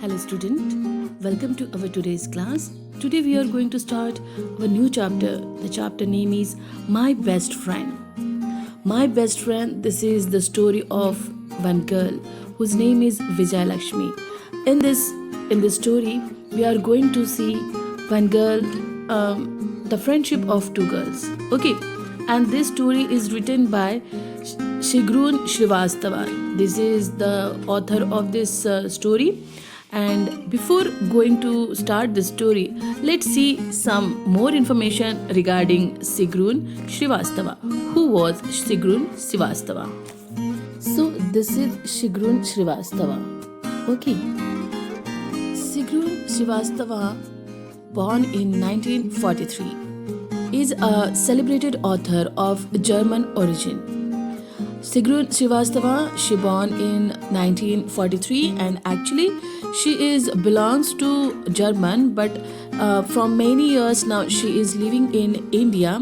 Hello student, welcome to our today's class. Today we are going to start a new chapter. The chapter name is My Best Friend. My Best Friend, this is the story of one girl whose name is Vijay Lakshmi. In this story, we are going to see one girl, the friendship of two girls. Okay, and this story is written by Shigrun Shrivastava. This is the author of this story. And before going to start the story, let's see some more information regarding Sigrun Srivastava. Who was Sigrun Srivastava? So this is Sigrun Srivastava. Okay. Sigrun Srivastava, born in 1943, is a celebrated author of German origin. Sigrun Srivastava, she born in 1943 and actually she belongs to German, but from many years now she is living in India,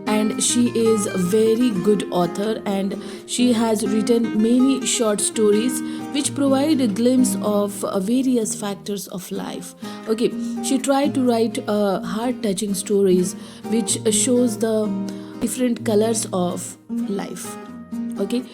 and she is a very good author and she has written many short stories which provide a glimpse of various factors of life. Okay, she tried to write heart-touching stories which shows the different colors of life. Okay,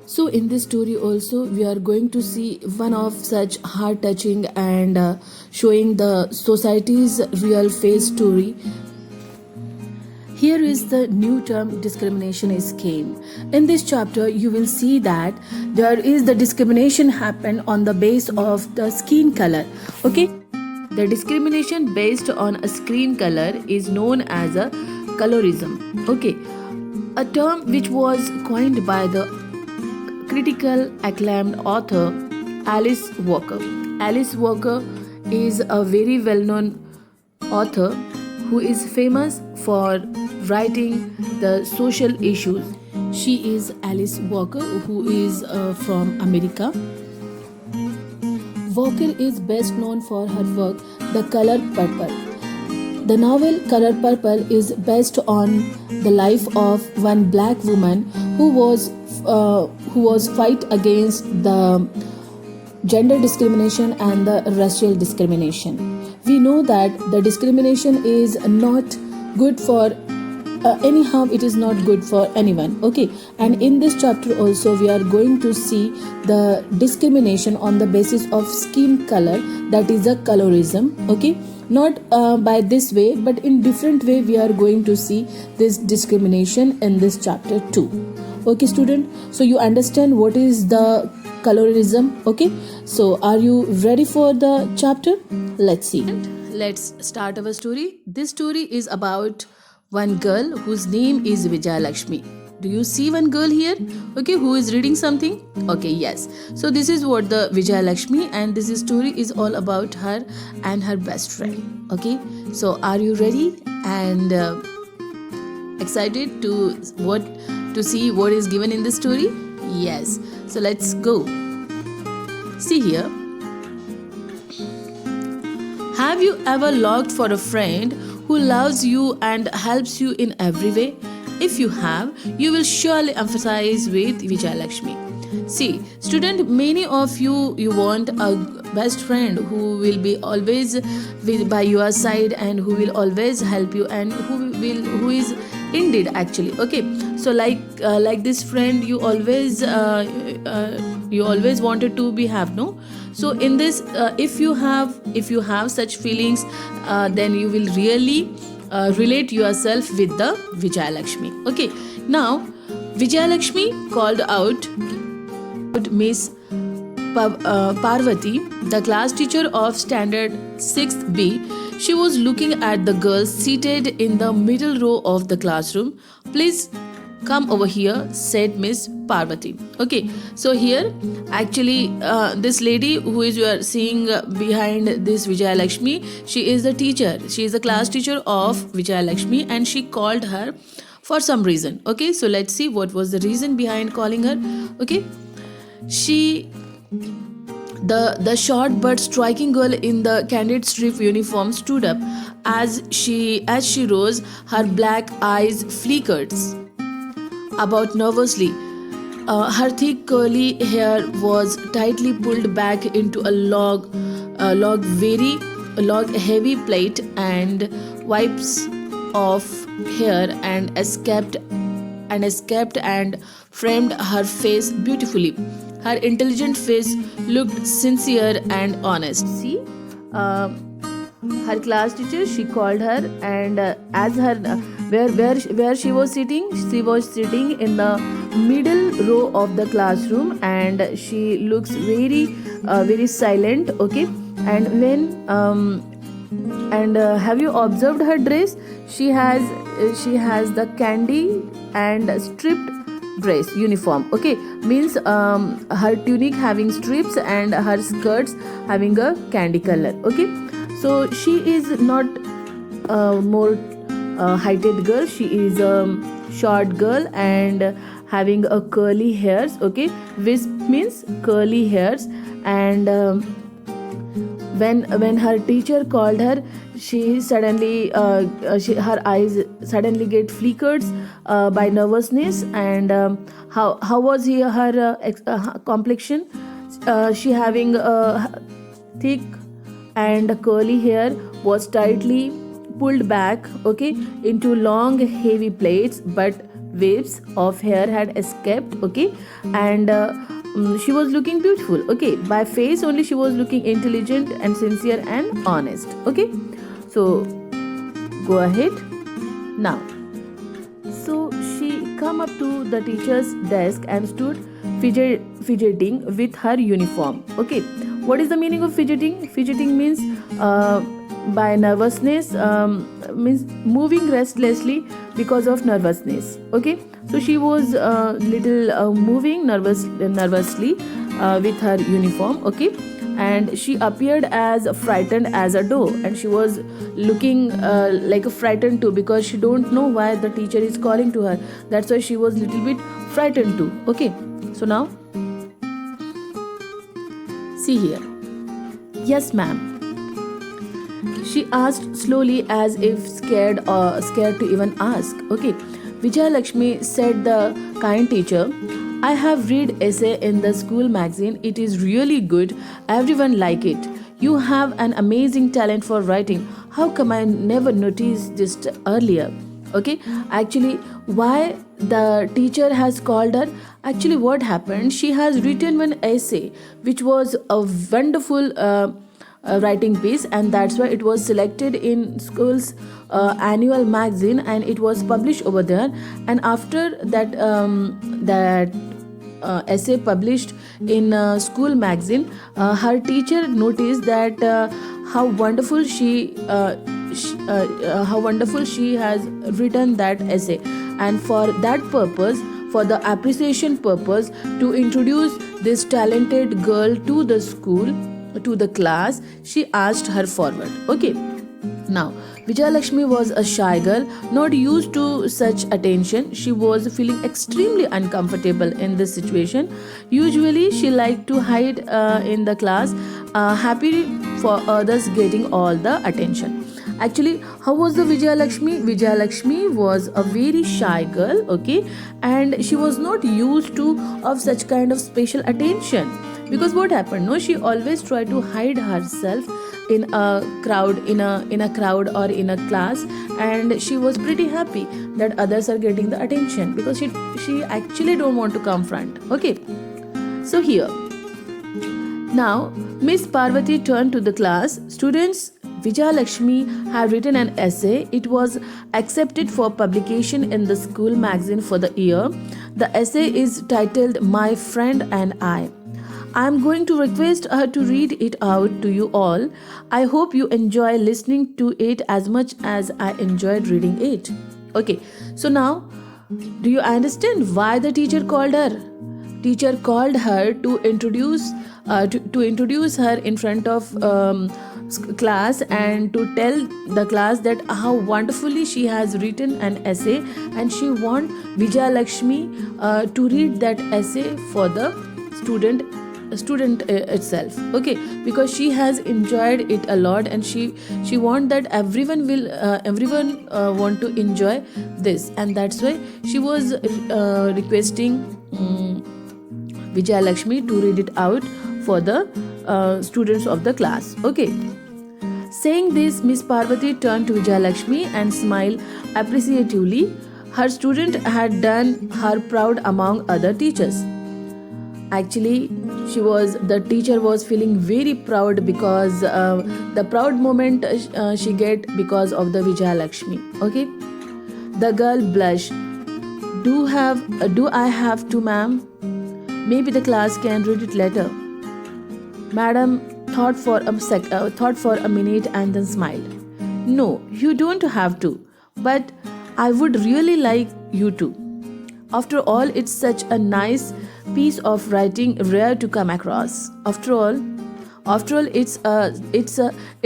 so in this story also we are going to see one of such heart-touching and showing the society's real face story. Here is the new term discrimination is came. In this chapter you will see that there is the discrimination happen on the base of the skin color. Okay, the discrimination based on a skin color is known as a colorism. Okay, a term which was coined by the critical acclaimed author Alice Walker. Alice Walker is a very well-known author who is famous for writing the social issues. She is Alice Walker, who is from America. Walker is best known for her work The Color Purple. The novel Color Purple is based on the life of one black woman who was fight against the gender discrimination and the racial discrimination. We know that the discrimination is not good for anyhow, it is not good for anyone. Okay, and in this chapter also we are going to see the discrimination on the basis of skin color, that is a colorism. Okay, not by this way but in different way we are going to see this discrimination in this chapter too. Okay student, so you understand what is the colorism. Okay, so are you ready for the chapter? Let's see. Let's start our story. This story is about one girl whose name is Vijay Lakshmi. Do you see one girl here? Okay, who is reading something? Okay, yes. So this is what the Vijay Lakshmi, and this story is all about her and her best friend. Okay, so are you ready and excited to see what is given in the story? Yes. So let's go. See here. Have you ever longed for a friend who loves you and helps you in every way? If you have, you will surely emphasize with Vijay Lakshmi. See, student, many of you want a best friend who will be always by your side and who will always help you and who is indeed actually. Okay, so like this friend you always wanted to have, no? So in this, if you have such feelings, then you will really relate yourself with the Vijay Lakshmi. Okay, now Vijay Lakshmi called out Miss Parvati, the class teacher of standard 6th B. She was looking at the girls seated in the middle row of the classroom. Please come over here, said Miss Parvati. Okay, so here actually this lady who is you are seeing behind this Vijay Lakshmi, she is the teacher. She is the class teacher of Vijay Lakshmi and she called her for some reason. Okay, so let's see what was the reason behind calling her. Okay, the short but striking girl in the candid strip uniform stood up. As she rose, her black eyes flickered about nervously. Her thick curly hair was tightly pulled back into a log a heavy plate and wipes off hair and framed her face beautifully. Her intelligent face looked sincere and honest. See, her class teacher, she called her, and as her where she was sitting, in the middle row of the classroom, and she looks very silent. Okay, and when have you observed her dress? She has the candy and stripped dress uniform. Okay, means her tunic having strips and her skirts having a candy color. Okay, so she is not more heighted girl. She is a short girl and having a curly hairs. Okay, wisp means curly hairs, and when her teacher called her, she suddenly her eyes suddenly get flickered by nervousness. And how was her complexion? She having thick and curly hair was tightly pulled back, okay, into long heavy plaits, but waves of hair had escaped. Okay, and she was looking beautiful. Okay, by face only she was looking intelligent and sincere and honest. Okay, so go ahead now. So she come up to the teacher's desk and stood fidgeting with her uniform. Okay, what is the meaning of fidgeting? Fidgeting means by nervousness, means moving restlessly because of nervousness. Okay, so she was little moving nervously with her uniform. Okay, and she appeared as frightened as a doe, and she was looking like a frightened too, because she don't know why the teacher is calling to her. That's why she was little bit frightened too. Okay, so now see here. Yes, ma'am, she asked slowly, as if scared to even ask. Okay, Vijaya Lakshmi, said the kind teacher, I have read essay in the school magazine. It is really good. Everyone like it. You have an amazing talent for writing. How come I never noticed this earlier? Okay, actually, why the teacher has called her? Actually, what happened? She has written one essay, which was a wonderful writing piece, and that's why it was selected in school's annual magazine, and it was published over there. And after that essay published in school magazine, her teacher noticed that how wonderful she has written that essay, and for that purpose, for the appreciation purpose, to introduce this talented girl to the school, to the class, she asked her forward. Okay, now Vijaya Lakshmi was a shy girl, not used to such attention. She was feeling extremely uncomfortable in this situation. Usually she liked to hide in the class, happy for others getting all the attention. Actually, how was the Vijaya Lakshmi? Vijaya Lakshmi was a very shy girl. Okay, and she was not used to of such kind of special attention, because what happened? No, she always tried to hide herself in a crowd, in a crowd or in a class, and she was pretty happy that others are getting the attention, because she actually don't want to come front. Okay, so here now Miss Parvati turned to the class. Students, Vijaya Lakshmi had written an essay. It was accepted for publication in the school magazine for the year. The essay is titled My Friend and I. I am going to request her to read it out to you all. I hope you enjoy listening to it as much as I enjoyed reading it. Okay, so now, do you understand why the teacher called her? Teacher called her to introduce her in front of class, and to tell the class that how wonderfully she has written an essay, and she want Vijaya Lakshmi to read that essay for the student itself. Okay, because she has enjoyed it a lot, and she want that everyone want to enjoy this, and that's why she was requesting Vijaya Lakshmi to read it out for the students of the class. Okay. Saying this, Miss Parvati turned to Vijayalakshmi and smiled appreciatively. Her student had done her proud among other teachers. Actually, the teacher was feeling very proud because the proud moment she get because of the Vijayalakshmi. Okay. The girl blushed. Do I have to, ma'am? Maybe the class can read it later. Madam thought for a minute and then smiled. No, you don't have to, but I would really like you to. After all, it's such a nice piece of writing, rare to come across. After all, it's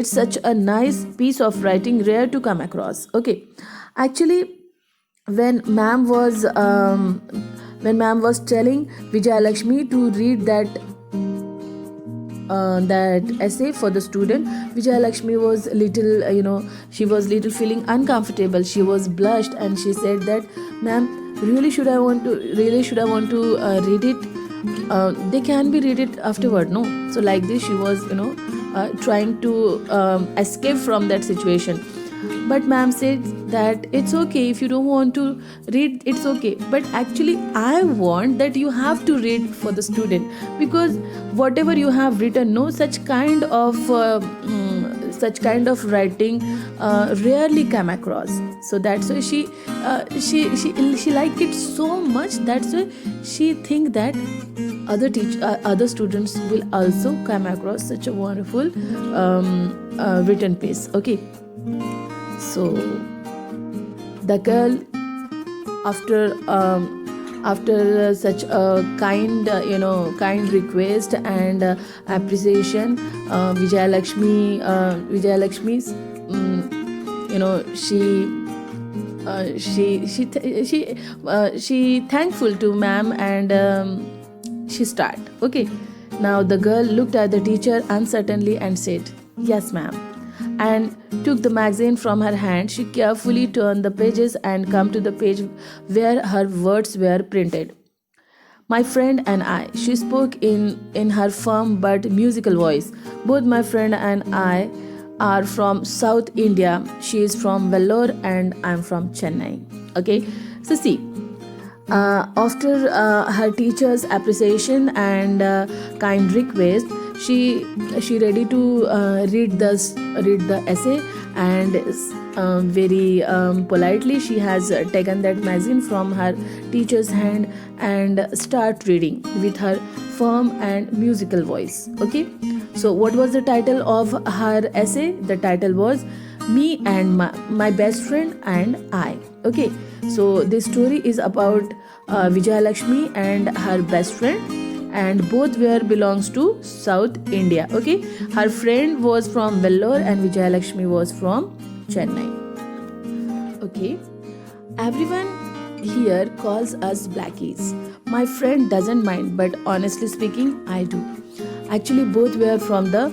such a nice piece of writing, rare to come across. Okay, actually, when ma'am was telling Vijayalakshmi to read that essay for the student, Vijayalakshmi was she was little feeling uncomfortable. She was blushed and she said that, ma'am, really should I want to read it? They can be read it afterward, no? So like this, she was trying to escape from that situation. But ma'am said that it's okay if you don't want to read, it's okay. But actually, I want that you have to read for the student, because whatever you have written, no, such kind of writing rarely come across. So that's why she liked it so much. That's why she think that other students will also come across such a wonderful written piece. Okay. So the girl, after such a kind request and appreciation, Vijayalakshmi's she thankful to ma'am and she start. Okay. Now the girl looked at the teacher uncertainly and said, "Yes, ma'am," and took the magazine from her hand. She carefully turned the pages and come to the page where her words were printed. "My friend and I," she spoke in her firm but musical voice. "Both my friend and I are from South India. She is from Vellore and I am from Chennai." Okay, so see, after her teacher's appreciation and kind request, she ready to read the essay, and very politely she has taken that magazine from her teacher's hand and start reading with her firm and musical voice. Okay, so what was the title of her essay? The title was "Me and my best friend and I." Okay, so this story is about Vijayalakshmi and her best friend, and both belongs to South India. Okay, her friend was from Vellore and Vijayalakshmi was from Chennai. Okay, everyone here calls us blackies. My friend doesn't mind, but honestly speaking, I do. Actually, both were from the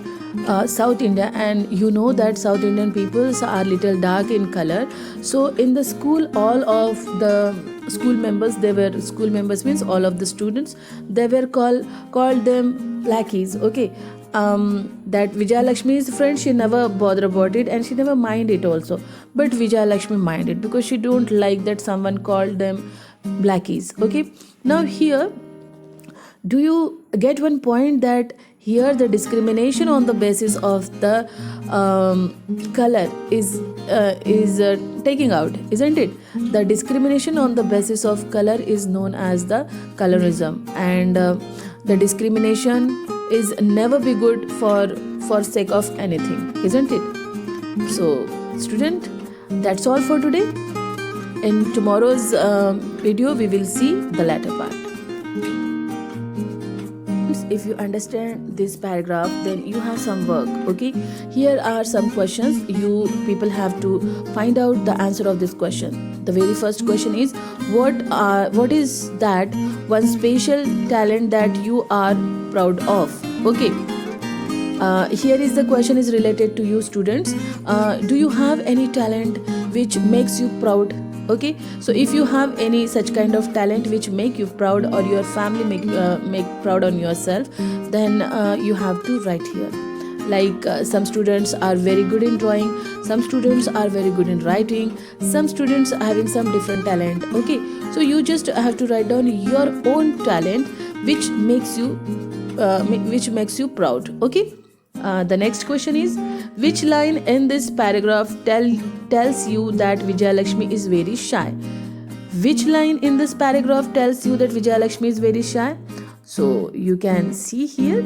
South India, and you know that South Indian peoples are little dark in color. So in the school, all of the school members means all of the students, they were called them blackies. Okay, that Vijayalakshmi's friend, she never bother about it and she never mind it also, but Vijayalakshmi minded because she don't like that someone called them blackies. Okay, now here, do you get one point that here the discrimination on the basis of the color is taking out, isn't it? The discrimination on the basis of color is known as the colorism, and the discrimination is never be good for sake of anything, isn't it? So student, that's all for today. In tomorrow's video we will see the latter part. If you understand this paragraph, then you have some work. Okay, here are some questions. You people have to find out the answer of this question. The very first question is, what is that one special talent that you are proud of? Okay, here is the question is related to you students. Do you have any talent which makes you proud? Okay, so if you have any such kind of talent which make you proud, or your family make proud on yourself, then you have to write here. Like some students are very good in drawing, some students are very good in writing, some students are having some different talent. Okay, so you just have to write down your own talent which makes you proud. Okay, the next question is, which line in this paragraph tells you that Vijayalakshmi is very shy? Which line in this paragraph tells you that Vijayalakshmi is very shy? So you can see here,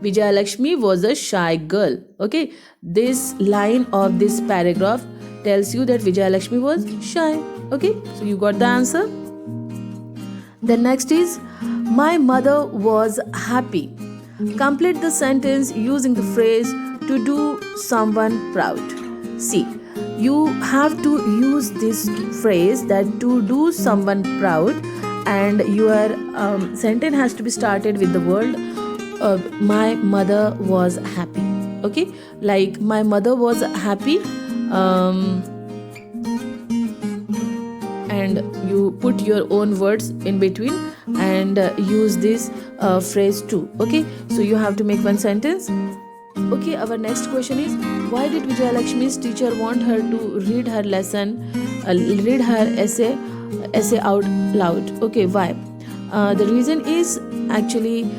Vijayalakshmi was a shy girl. Okay, this line of this paragraph tells you that Vijayalakshmi was shy. Okay, so you got the answer. Then next is, my mother was happy. Complete the sentence using the phrase to do someone proud. See, you have to use this phrase that to do someone proud, and your sentence has to be started with the word my mother was happy. Okay, like my mother was happy, and you put your own words in between and use this phrase too. Okay, so you have to make one sentence. Okay, our next question is, why did Vijayalakshmi's teacher want her to read her essay out loud? Okay, why? The reason is actually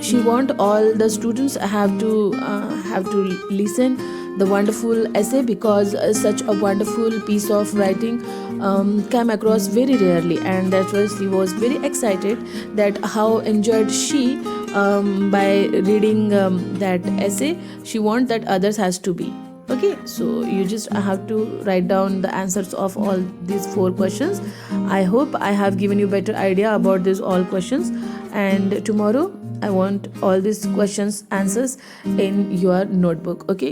she want all the students have to listen the wonderful essay, because such a wonderful piece of writing came across very rarely, and that was she was very excited that how enjoyed she by reading that essay. She want that others has to be. Okay, so you just have to write down the answers of all these 4 questions. I hope I have given you better idea about these all questions, and tomorrow I want all these questions answers in your notebook. Okay.